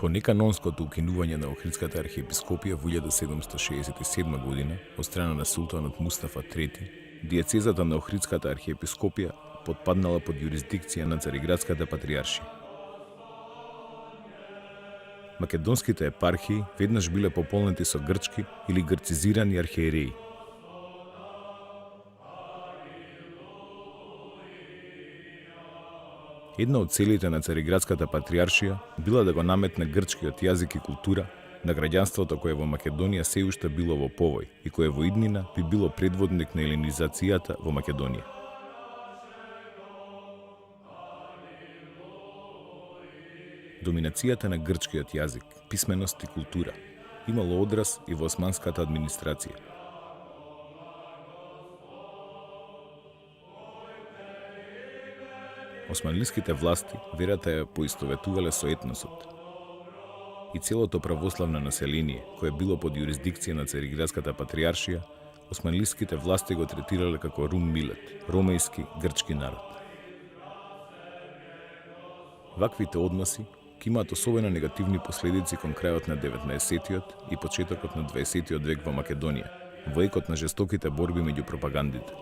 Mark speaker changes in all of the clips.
Speaker 1: По неканонското укинување на Охридската архиепископија во 1767 година од страна на султанот Мустафа III, диецезата на Охридската архиепископија потпаднала под јурисдикција на Цариградската патријаршија. Македонските епархии веднаш биле пополнети со грчки или грцизирани архиереи. Една од целите на Цариградската патријаршија била да го наметне грчкиот јазик и култура на граѓанството кое во Македонија се уште било во повој и кое во иднина би било предводник на еленизацијата во Македонија. Доминацијата на грчкиот јазик, писменост и култура имало одраз и во османската администрација. Османлиските власти верата ја поистоветувале со етносот. И целото православно население, кое било под јурисдикција на Цариградската патријаршија, османлиските власти го третирале како Рум Милет, ромејски грчки народ. Ваквите односи ќе имаат особено негативни последици кон крајот на 19-тиот и почетокот на 20-тиот век во Македонија, во екот на жестоките борби меѓу пропагандите.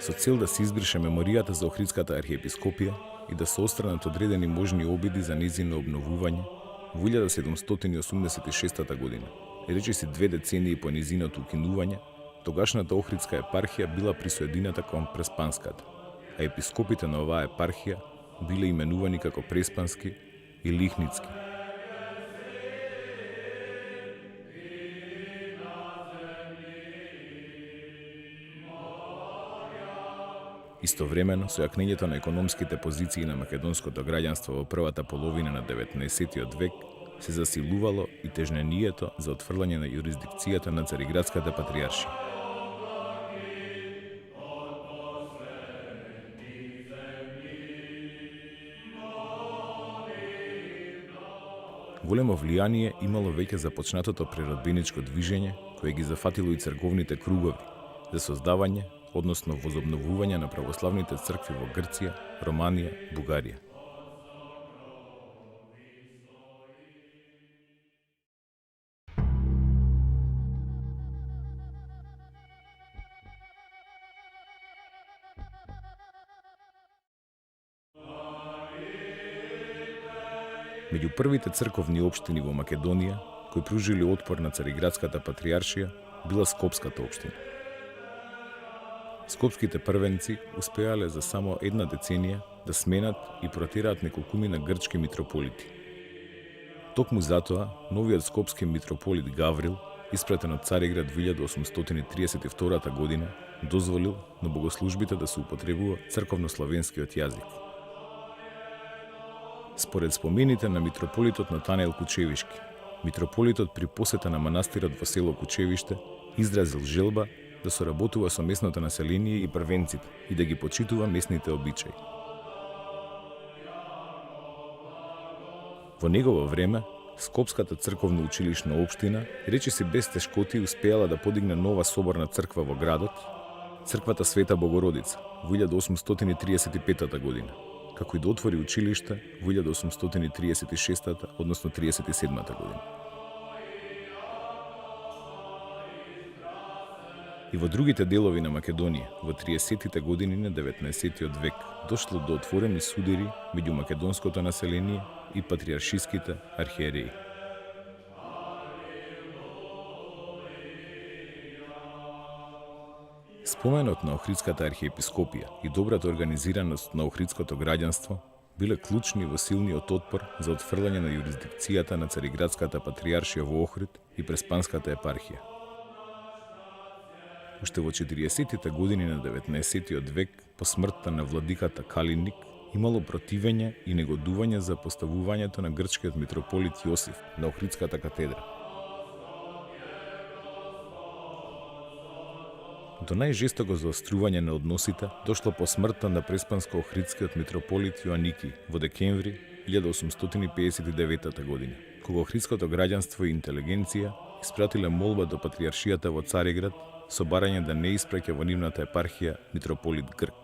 Speaker 1: Со цел да се избрише меморијата за Охридската архиепископија и да се отстранат одредени можни обиди за нејзино обновување, во 1786 година, речиси 2 децении по нејзиното укинување, тогашната Охридска епархија била присоедината кон Преспанската, а епископите на оваа епархија биле именувани како Преспански и Лихницки. Истовремено, со јакнењето на економските позиции на македонското граѓанство во првата половина на 19-тиот век, се засилувало и тежнението за отфрлање на јурисдикцијата на Цариградската патријаршија. Големо влијание имало веќе започнатото преродбеничко движење, кое ги зафатило и црковните кругови за создавање, односно возобновување на православните цркви во Грција, Романија, Бугарија. Меѓу првите црковни општини во Македонија, кои пружили отпор на Цариградската патријаршија, била Скопската општина. Скопските првенци успеале за само една деценија да сменат и протераат неколкумина грчки митрополити. Токму затоа, новиот скопски митрополит Гаврил, испратен од Цариград во 1832 година, дозволил на богослужбите да се употребува црковнославенскиот јазик. Според спомените на митрополитот Натанаел Кучевишки, митрополитот при посета на манастирот во село Кучевиште изразил желба да соработува со местното население и првенците и да ги почитува местните обичаи. Во негово време, Скопската црковно училишна општина речиси без тешкоти успеала да подигне нова соборна црква во градот, црквата Света Богородица, во 1835 година, како и да отвори училиште во 1836, односно 37 година. И во другите делови на Македонија, во 30-тите години на 19-тиот век, дошло до отворени судири меѓу македонското население и патријаршиските архиереи. Споменот на Охридската архиепископија и добрата организираност на охридското граѓанство биле клучни во силниот отпор за отфрлање на јурисдикцијата на Цариградската патријаршија во Охрид и Преспанската епархија. Уште во 40-тите години на 19-тиот век, по смртта на владиката Калинник, имало противење и негодување за поставувањето на грчкиот митрополит Јосиф на Охридската катедра. До најжестоко заострување на односите дошло по смртта на преспанско-охридскиот митрополит Јоаники во декември 1859 година, кога охридското граѓанство и интелигенција испратиле молба до патриаршијата во Цариград со барање да не испраќа во нивната епархија митрополит Грк.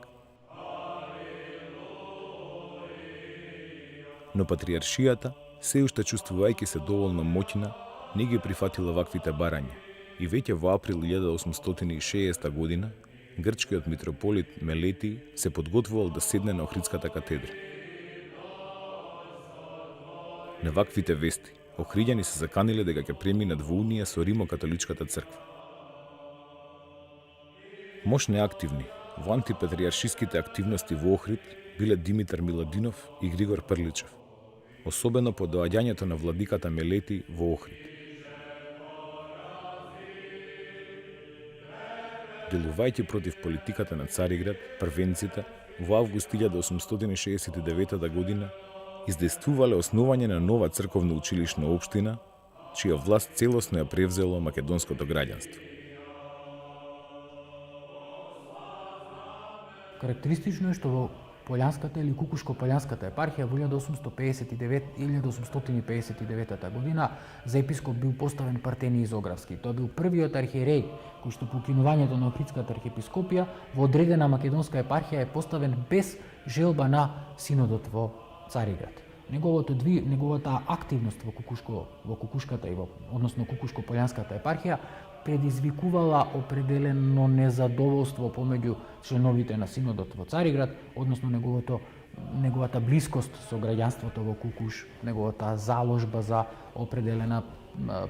Speaker 1: Но патриаршијата, се уште чувствувајќи се доволно моќна, не ги прифатила ваквите барања и веќе во април 1860 година грчкиот митрополит Мелетий се подготвувал да седне на Охридската катедра. На ваквите вести, охриѓани се заканиле дека ќе преминат во унија со Римо-католичката црква. Мош неактивни во антипатриаршиските активности во Охрид биле Димитар Миладинов и Григор Прличев, особено по доаѓањето на владиката Мелетий во Охрид. Делувајќи против политиката на Цариград, првенците во август 1869 година издействувале основање на нова црковна училишна општина, чија власт целосно ја превзело македонското граѓанство.
Speaker 2: Карактеристично е што во Полјанската или Кукушко-Полјанската епархија во 1859 година за епископ бил поставен Партении Зографски. Тоа бил првиот архиереј кој што по укинувањето на Охридската архиепископија во одредена македонска епархија е поставен без желба на синодот во Цариград. Неговата активност во Кукушката и односно Кукушко-Полјанската епархија предизвикувала определено незадоволство помеѓу членовите на синодот во Цариград, односно неговата блискост со граѓанството во Кукуш, неговата заложба за определена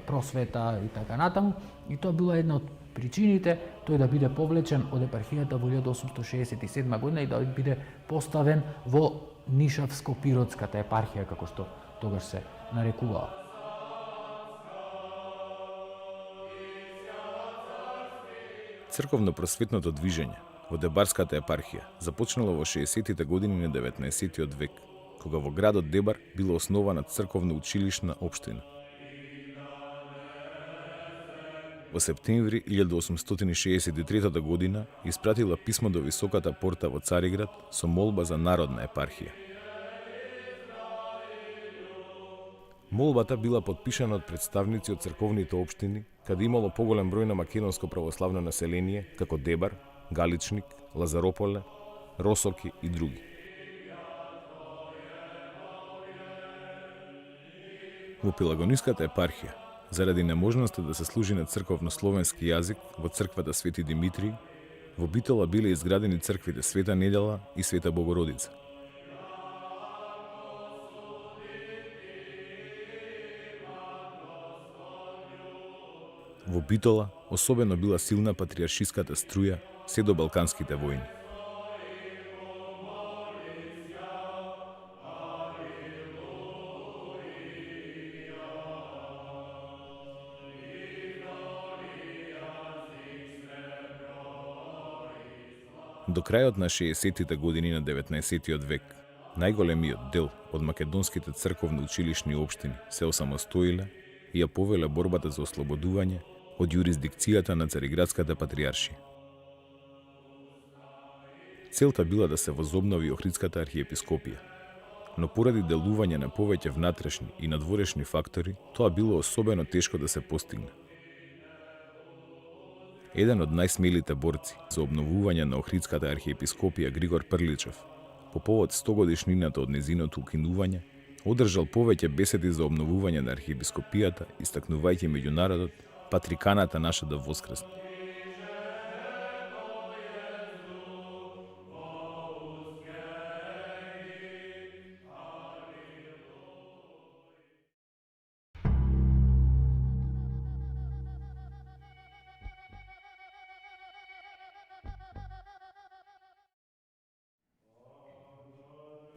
Speaker 2: просвета и така натаму, и тоа била една од причините тој да биде повлечен од епархијата во 1867 година и да биде поставен во Нишавско-Пиротската епархија, како што тогаш се нарекувала.
Speaker 1: Црковно-просветното движење во Дебарската епархија започнало во 60-тите години на 19 век, кога во градот Дебар била основана црковно-училишна општина. Во септември 1863 година испратила писмо до Високата порта во Цариград со молба за народна епархија. Молбата била подпишана од представници од црковните општини, каде имало поголем број на македонско православно население, како Дебар, Галичник, Лазарополе, Росоки и други. Во Пелагониската епархија, заради неможноста да се служи на црковно-словенски јазик во црквата Свети Димитрий, во Битола биле изградени црквите Света Недела и Света Богородица. Во Битола особено била силна патриаршиската струја се до Балканските војни. До крајот на 60-тите години на 19 век, најголемиот дел од македонските црковно-училишни општини се осамостоиле и ја повеле борбата за ослободување од јурисдикцијата на Цариградската патриаршија. Целта била да се возобнови Охридската архиепископија, но поради делување на повеќе внатрешни и надворешни фактори, тоа било особено тешко да се постигне. Еден од најсмелите борци за обновување на Охридската архиепископија Григор Прличев, по повод 100 годишнината од незиното укинување, одржал повеќе беседи за обновување на архиепископијата, истакнувајќи меѓу народот патриканата наша да воскресне.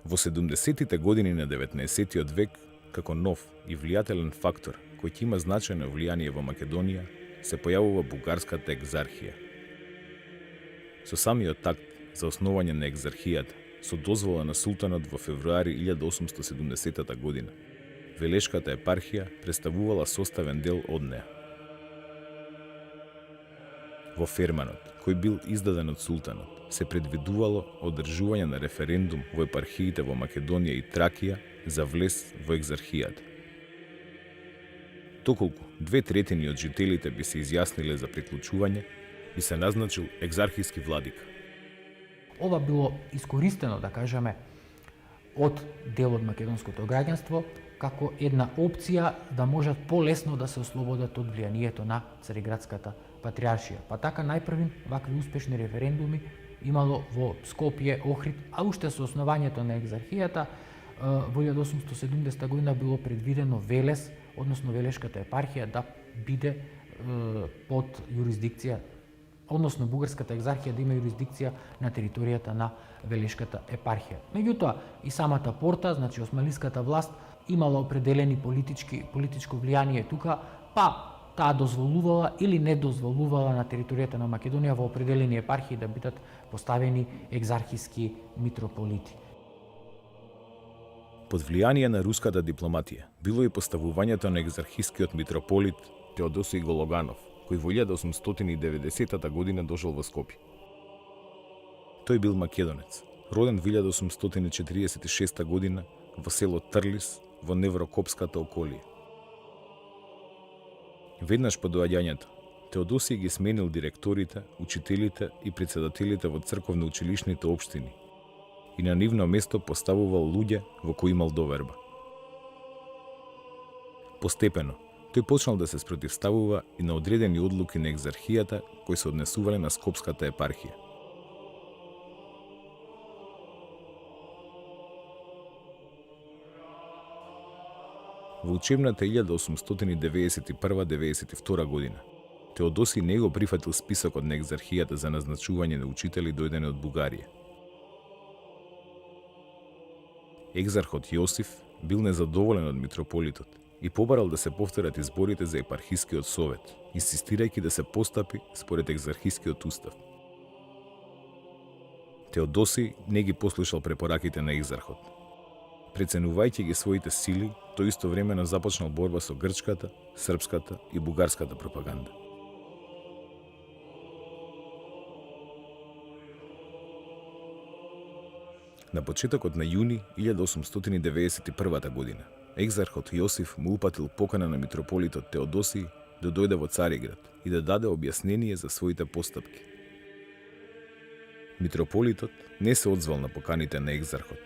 Speaker 1: Во 70-тите години на 19 век, како нов и влијателен фактор кој ќе има значајно влијание во Македонија, се појавува бугарската екзархија. Со самиот такт за основање на екзархијата, со дозвола на султанот во февруари 1870 година, Велешката епархија представувала составен дел од неа. Во ферманот, кој бил издаден од султанот, се предвидувало одржување на референдум во епархиите во Македонија и Тракија за влез во екзархијата. Доколку 2/3 од жителите би се изјасниле за приклучување, би се назначил екзархиски владика.
Speaker 2: Ова било искористено, да кажеме, од дел од македонското граѓанство како една опција да можат полесно да се ослободат од влијанието на Цариградската патриаршија. Па така најпрвин вакви успешни референдуми имало во Скопје, Охрид, а уште со основањето на екзархијата во 1870 година било предвидено Велес, односно Велешката епархија да биде под юрисдикција, односно бугарската екзархија да има юрисдикција на територијата на Велешката епархија. Меѓутоа, и самата Порта, значи османлиската власт, имала определени политичко влијание тука, па таа дозволувала или не дозволувала на територијата на Македонија во определени епархии да бидат поставени екзархиски митрополити.
Speaker 1: Под влијание на руската дипломатија било и поставувањето на екзархискиот митрополит Теодосиј Гологанов, кој во 1890 година дошол во Скопје. Тој бил македонец, роден во 1846 година во село Трлис во Неврокопската околија. Веднаш по доаѓањето, Теодосиј ги сменил директорите, учителите и председателите во црковно-училишните општини и на нивно место поставувал луѓе во кои имал доверба. Постепено, тој почнал да се спротивставува и на одредени одлуки на екзархијата кои се однесувале на Скопската епархија. Во учебната 1891-92 година, Теодосиј не го прифатил списокот на екзархијата за назначување на учители дојдени од Бугарија. Екзархот Јосиф бил незадоволен од митрополитот и побарал да се повторат изборите за епархискиот совет, инсистирајќи да се постапи според екзархискиот устав. Теодосиј не ги послушал препораките на екзархот. Преценувајќи ги своите сили, тој истовремено започнал борба со грчката, српската и бугарската пропаганда. На почетокот на јуни 1891 година, екзархот Јосиф му упатил покана на митрополитот Теодосиј да дојде во Цариград и да даде објаснение за своите постапки. Митрополитот не се одзвал на поканите на екзархот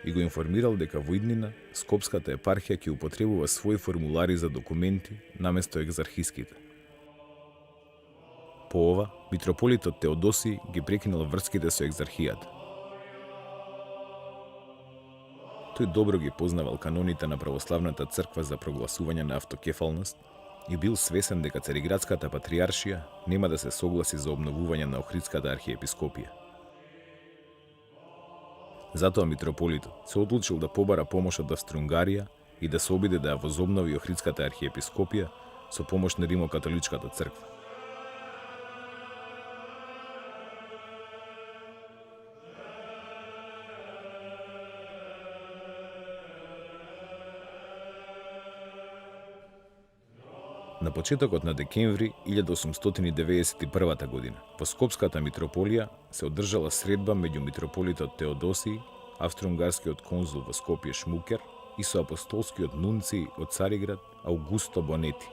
Speaker 1: и го информирал дека во иднина Скопската епархија ќе употребува своји формулари за документи наместо екзархиските. По ова, митрополитот Теодосиј ги прекинал врските со екзархијата. Тој добро ги познавал каноните на православната црква за прогласување на автокефалност и бил свесен дека Цариградската патриаршија нема да се согласи за обновување на Охридската архиепископија. Затоа митрополитот се одлучил да побара помош од Австро-Унгарија и да се обиде да ја возобнови Охридската архиепископија со помош на Римокатоличката црква. На почетокот на декември 1891 година во Скопската митрополија се одржала средба меѓу митрополитот Теодосиј, австро-унгарскиот конзул во Скопје Шмукер и со апостолскиот нунци од Цариград Аугусто Бонети.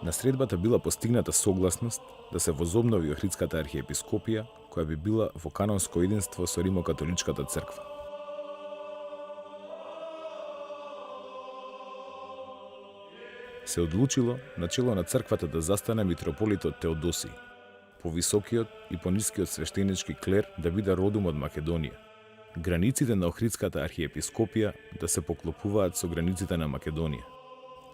Speaker 1: На средбата била постигната согласност да се возобнови Охридската архиепископија, која би била во канонско единство со Римокатоличката црква. Се одлучило начело на црквата да застане митрополитот Теодосиј, повисокиот и понискиот свештенички клер да биде родом од Македонија. Границите на Охридската архиепископија да се поклопуваат со границите на Македонија.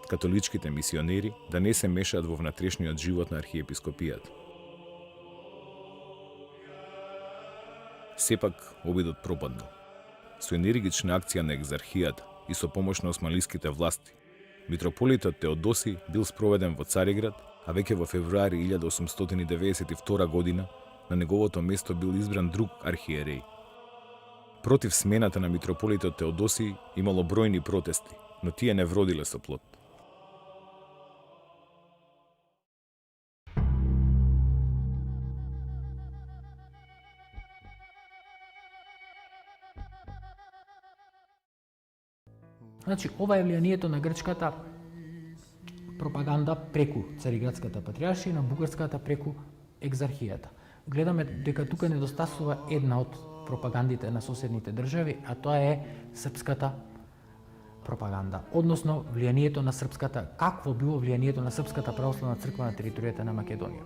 Speaker 1: Католичките мисионери да не се мешаат во внатрешниот живот на архиепископијата. Сепак, обидот пропаднал. Со енергична акција на екзархијата и со помош на османлиските власти, митрополитот Теодосиј бил спроведен во Цариград, а веќе во февруари 1892 година на неговото место бил избран друг архиереј. Против смената на митрополитот Теодосиј имало бројни протести, но тие не вродиле со плод.
Speaker 2: Значи, ова е влијанието на грчката пропаганда преку Цариградската патриаршија и на бугарската преку екзархијата. Гледаме дека тука недостасува една од пропагандите на соседните држави, а тоа е српската пропаганда, односно влијанието на српската, какво било влијанието на Српската православна црква на територијата на Македонија.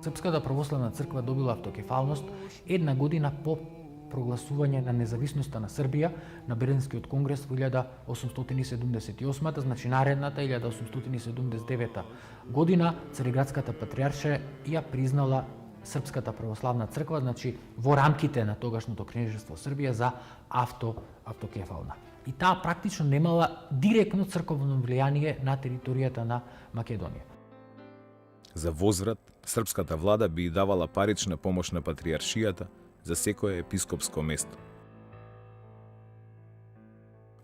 Speaker 2: Српската православна црква добила автокефалност една година по прогласување на независноста на Србија на Бернскиот конгрес во 1878, значи наредната 1879 година Цариградската патриаршија ја признала Српската православна црква, значи во рамките на тогашното кнежество Србија за автокефална. И таа практично немала директно црковно влијание на територијата на Македонија.
Speaker 1: За возврат, српската влада би давала парична помош на патриаршијата за секое епископско место.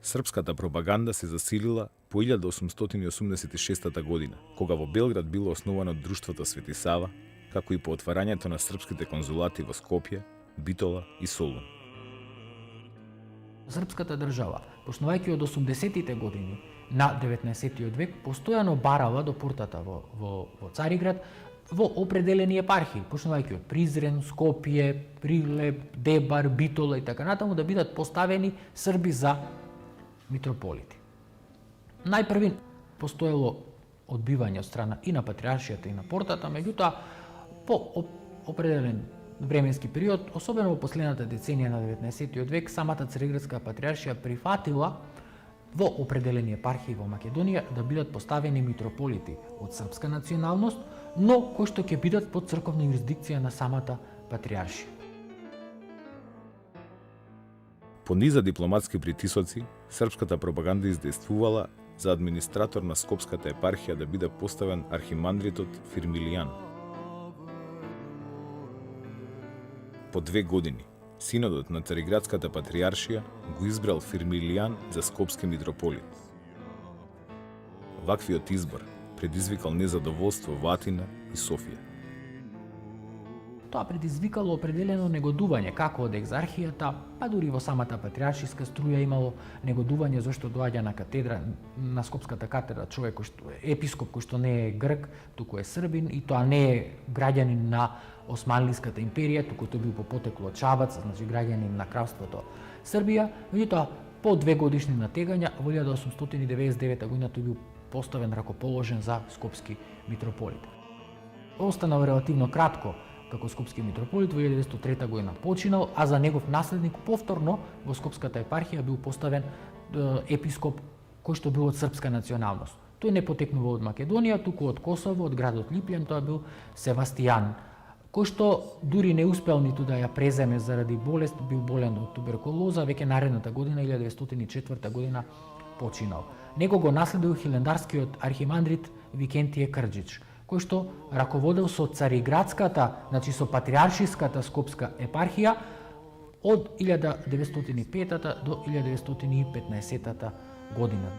Speaker 1: Српската пропаганда се засилила по 1886 година, кога во Белград било основано Друштвото Свети Сава, како и по отварањето на српските конзулати во Скопје, Битола и Солун.
Speaker 2: Српската држава, почнувајќи од 80-тите години на 19-тиот век, постојано барала до портата во Цариград во определени епархии, почнувајќи од Призрен, Скопје, Прилеп, Дебар, Битола и така натаму, да бидат поставени срби за митрополити. Најпрви постоело одбивање од страна и на патриаршијата и на портата, меѓутоа по определен временски период, особено во последната деценија на 19-тиот век, самата Цариградска патриаршија прифатила во определени епархии во Македонија да бидат поставени митрополити од српска националност, но кои што ќе бидат под црковна юрисдикција на самата патриаршија.
Speaker 1: По низа дипломатски притисоци, српската пропаганда издействувала за администратор на Скопската епархија да биде поставен архимандритот Фирмилијан. По 2 години, синодот на Цариградската патриаршија го избрал Фирмилијан за скопски митрополит. Ваквиот избор предизвикал незадоволство во Атина и Софија.
Speaker 2: Тоа предизвикало определено негодување како од екзархијата, па дури во самата патриаршиска струја имало негодување зашто доаѓа на катедра, на Скопската катедра човек кој што епископ кој што не е грк, туку е србин и тоа не е граѓанин на Османлиската империја, туку тој бил по потекло од Шабац, значи граѓанин на кралството Србија, меѓутоа по 2 годишни натегања во 1899 година тој бил поставен ракоположен за скопски митрополит. Останал релативно кратко како скопски митрополит, во 1903 година починал, а за негов наследник повторно во Скопската епархија бил поставен епископ кој што бил од српска националност. Тој не потекнува од Македонија, туку од Косово, од градот Липљан, тоа бил Севастијан, кој што дури не успел ниту да ја преземе заради болест, бил болен од туберкулоза, веќе наредната година, 1904 година, починал. Него го наследил хилендарскиот архимандрит Викентије Крџич, кој што раководел со Цариградската, значи со патриаршиската Скопска епархија од 1905 до 1915 година.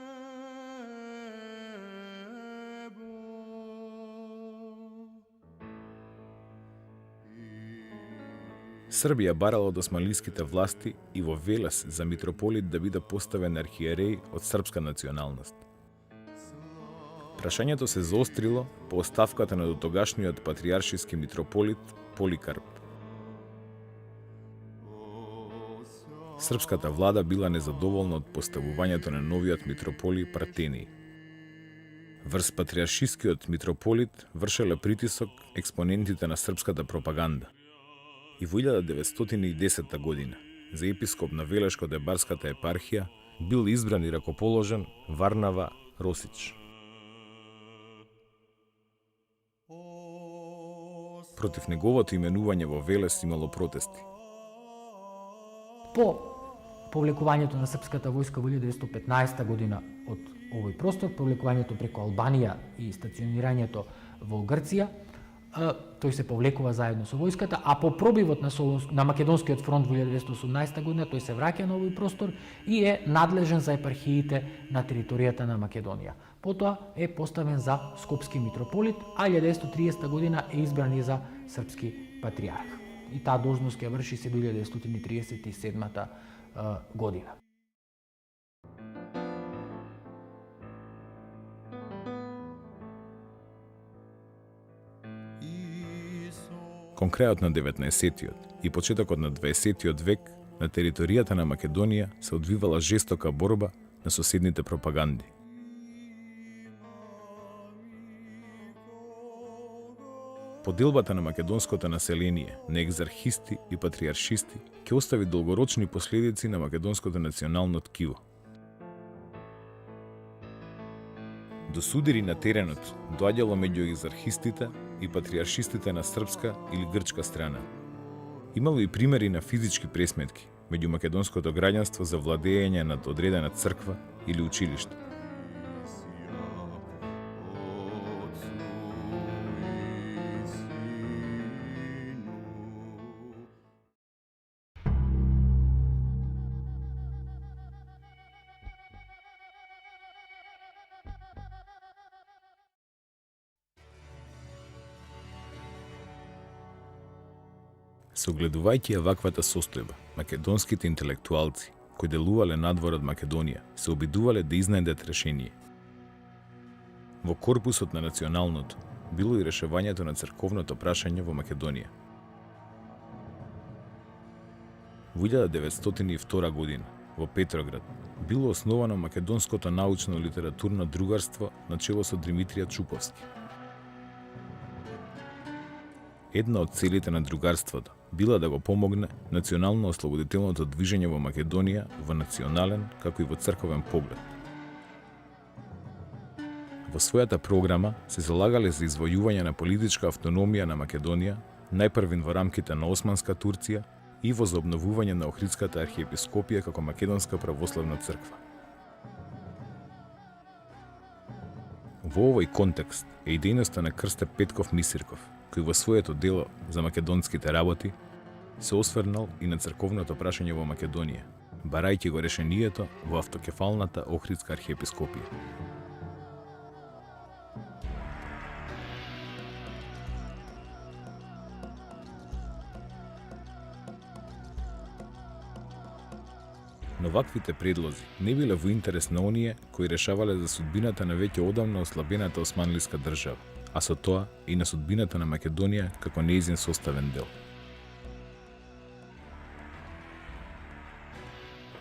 Speaker 1: Србија барала од османлиските власти и во Велес за митрополит да биде поставен архиереј од српска националност. Прашањето се заострило по оставката на дотогашниот патриаршиски митрополит Поликарп. Српската влада била незадоволна од поставувањето на новиот митрополи Партении. Врз патриаршискиот митрополит вршеле притисок експонентите на српската пропаганда. И во 1910 година за епископ на Велешко-Дебарската епархија бил избран и ракоположен Варнава Росич. Против неговото именување во Велес имало протести.
Speaker 2: По повлекувањето на српската војска во 1915 година од овој простор, повлекувањето преку Албанија и стационирањето во Грција, тој се повлекува заедно со војската, а по пробивот на Македонскиот фронт во 1918 година тој се враќа на овој простор и е надлежен за епархиите на територијата на Македонија. Потоа е поставен за скопски митрополит, а 1930 година е избран и за српски патриарх. И таа должност ќе врши се до 1937 година.
Speaker 1: Кон крајот на 19-тиот и почетокот на 20-тиот век на територијата на Македонија се одвивала жестока борба на соседните пропаганди. Поделбата на македонското население на екзархисти и патриаршисти ќе остави долгорочни последици на македонското национално ткиво. До судири на теренот доаѓало меѓу екзархистите и патриаршистите на српска или грчка страна. Имало и примери на физички пресметки меѓу македонското граѓанство за владење над одредена црква или училиште. Согледувајќи ја ваквата состојба, македонските интелектуалци, кои делувале надвор од Македонија, се обидувале да изнајдат решение. Во корпусот на националното било и решавањето на црковното прашање во Македонија. Во 1902 година, во Петроград, било основано Македонското научно-литературно другарство на чело со Димитрија Чуповски. Една од целите на другарството била да го помогне национално-ослободителното движење во Македонија во национален, како и во црковен поглед. Во својата програма се залагале за извојување на политичка автономија на Македонија, најпрвин во рамките на Османска Турција и во заобновување на Охридската архиепископија како македонска православна црква. Во овој контекст е и дејноста на Крсте Петков Мисирков, кој во своето дело за македонските работи се осврнал и на црковното прашање во Македонија, барајќи го решението во автокефалната Охридска архиепископија. Но ваквите предлози не биле во интерес на оние кои решавале за судбината на веќе одамна ослабената османлиска држава, а со тоа и на судбината на Македонија како нејзин составен дел.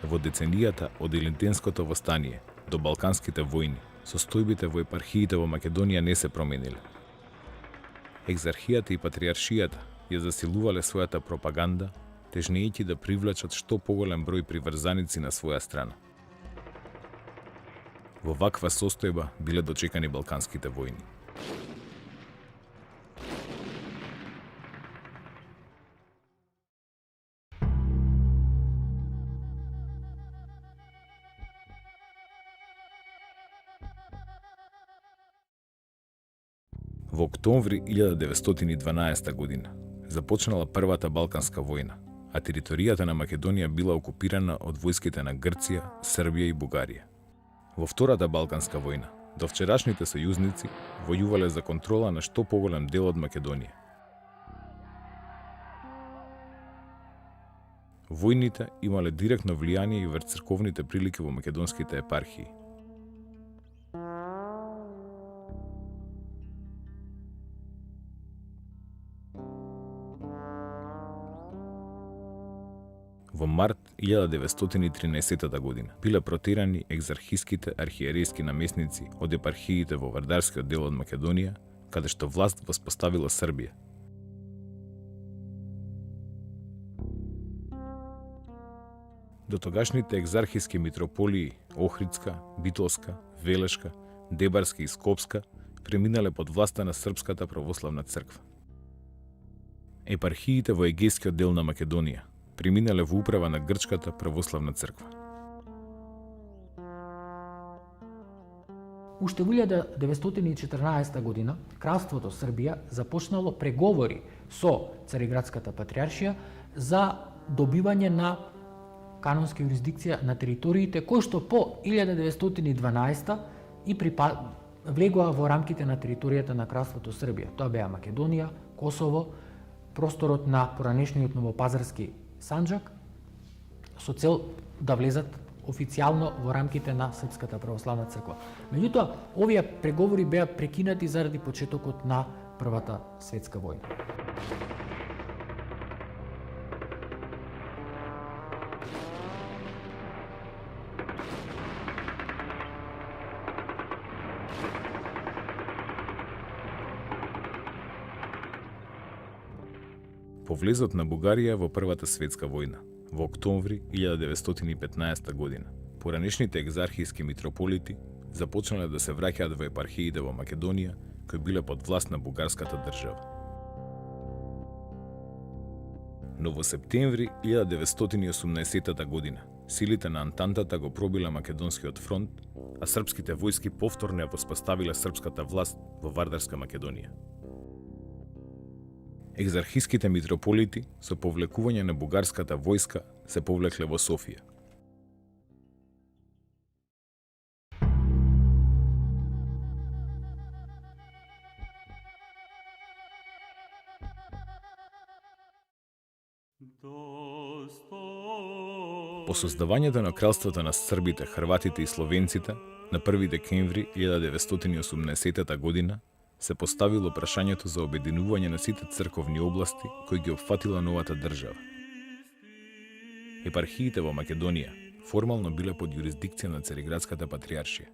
Speaker 1: Во деценијата од Илинтенското востание до Балканските војни, состојбите во епархиите во Македонија не се промениле. Екзархијата и патриаршијата ја засилувале својата пропаганда, тежнејќи да привлечат што поголем број приврзаници на своја страна. Во ваква состојба биле дочекани Балканските војни. Во октомври 1912 година започнала првата Балканска војна, а територијата на Македонија била окупирана од војските на Грција, Србија и Бугарија. Во втората Балканска војна, довчерашните сојузници војувале за контрола на што поголем дел од Македонија. Војните имале директно влијание и врз црковните прилики во македонските епархии. Во март 1913 година биле протерани екзархиските архиерейски намесници од епархиите во Вардарскиот дел од Македонија, каде што власт воспоставила Србија. Дотогашните екзархиски митрополии Охридска, Битолска, Велешка, Дебарска и Скопска преминале под власта на Српската православна црква. Епархиите во Егејскиот дел на Македонија преминале во управа на Грчката православна црква.
Speaker 2: Уште во 1914 година Кралството Србија започнало преговори со Цариградската патриаршија за добивање на канонска юрисдикција на териториите кои што по 1912 и влегоа во рамките на територијата на Кралството Србија. Тоа беа Македонија, Косово, просторот на поранешниот Новопазарски Санџак, со цел да влезат официјално во рамките на Српската православна црква. Меѓутоа, овие преговори беа прекинати заради почетокот на Првата светска војна.
Speaker 1: По влезот на Бугарија во Првата светска војна, во октомври 1915 година, поранешните екзархијски митрополити започнале да се враќаат во епархиите во Македонија, кои биле под власт на бугарската држава. Но во септември 1918 година, силите на Антантата го пробиле Македонскиот фронт, а српските војски повторно ја воспоставиле српската власт во Вардарска Македонија. Екзархиските митрополити со повлекување на бугарската војска се повлекле во Софија. По создавањето на кралството на србите, хрватите и словенците на 1 декември 1918 година се поставило прашањето за обединување на сите црковни области кои ги опфатила новата држава. Епархиите во Македонија формално биле под јурисдикција на Цариградската патријаршија.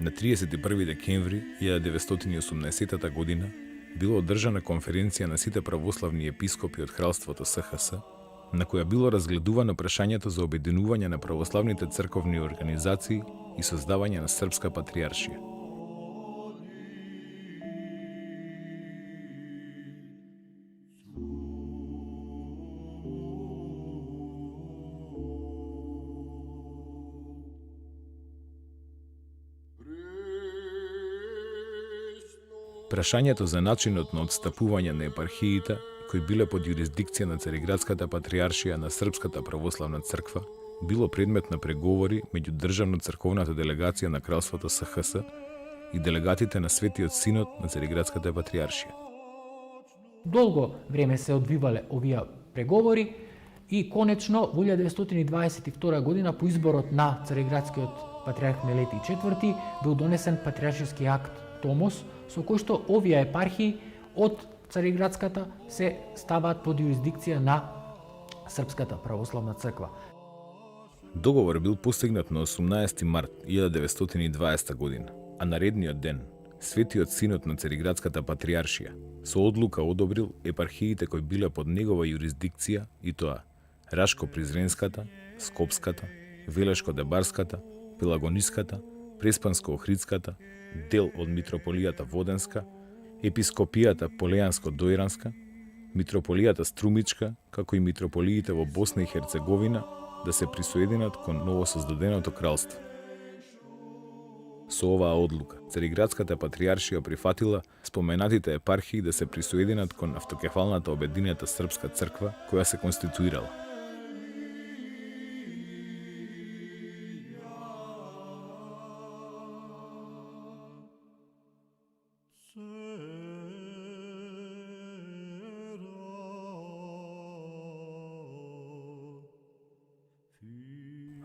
Speaker 1: На 31 декември 1918 година било одржана конференција на сите православни епископи од кралството СХС, на која било разгледувано прашањето за обединување на православните црковни организации и создавање на српска патријаршија. Прашањето за начинот на отстапување на епархиите, кои биле под јурисдикција на Цариградската патријаршија на Српската православна црква, било предмет на преговори меѓу државно-црковната делегација на кралството СХС и делегатите на Светиот синод на Цариградската патријаршија.
Speaker 2: Долго време се одвивале овие преговори и конечно во 1922 година по изборот на Цариградскиот патријарх Мелетий IV бил донесен патријаршиски акт Томос, со кој што овие епархии од Цариградската се ставаат под јурисдикција на Српската православна црква.
Speaker 1: Договор бил постигнат на 18 март 1920 година, а наредниот ден Светиот синод на Цариградската патријаршија со одлука одобрил епархиите кои биле под негова јурисдикција, и тоа Рашко-Призренската, Скопската, Велешко-Дебарската, Пелагониската, Преспанско-Охридската, дел од митрополијата Воденска, епископијата Полејанско-Дојранска, митрополијата Струмичка, како и митрополиите во Босна и Херцеговина да се присоединат кон новосоздаденото кралство. Со оваа одлука, Цариградската патријаршија прифатила споменатите епархии да се присоединат кон автокефалната обединета српска црква која се конституирала.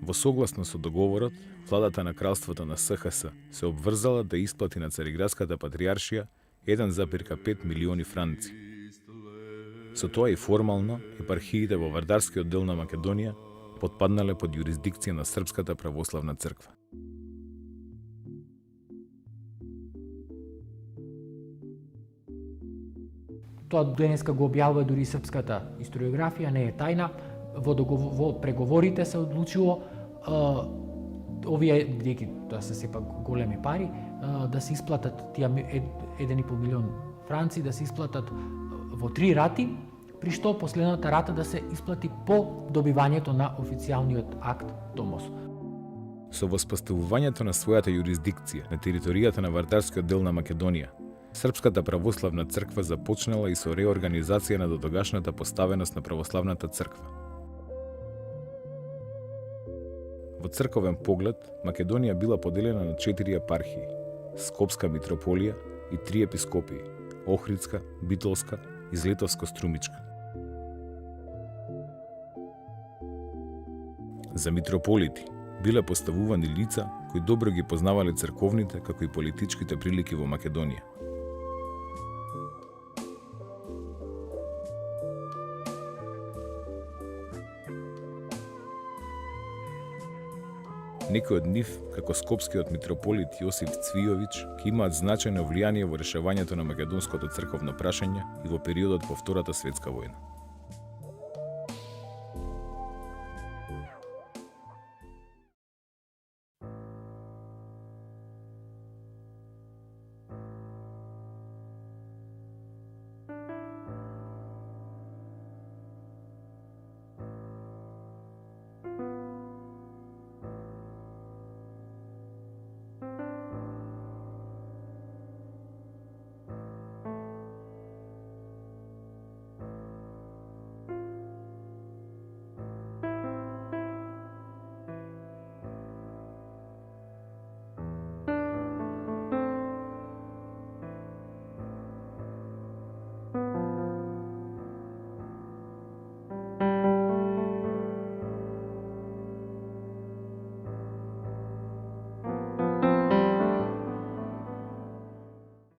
Speaker 1: Во согласно со договорот, владата на кралството на СХС се обврзала да исплати на Цариградската патријаршија 1,5 милиони франци. Со тоа и формално епархиите во Вардарскиот дел на Македонија потпаднале под јурисдикција на Српската православна црква.
Speaker 2: Тоа денеска го објавува дури српската историографија, не е тајна. Во преговорите се одлучило овие, бидејќи тоа се сепак големи пари, да се исплатат тие 1,5 милион франци, да се исплатат во 3 рати, при што последната рата да се исплати по добивањето на официјалниот акт Томос.
Speaker 1: Со воспоставувањето на својата јурисдикција на територијата на Вардарскиот дел на Македонија, Српската православна црква започнала и со реорганизација на дотогашната поставеност на православната црква. Во црковен поглед, Македонија била поделена на 4 епархии: Скопска митрополија и 3 епископии: Охридска, Битолска и Злетовско-Струмичка. За митрополити биле поставувани лица кои добро ги познавале црковните како и политичките прилики во Македонија. Некои од нив, како скопскиот митрополит Јосиф Цвијович, ќе имаат значајно влијание во решавањето на македонското црковно прашање и во периодот по Втората светска војна.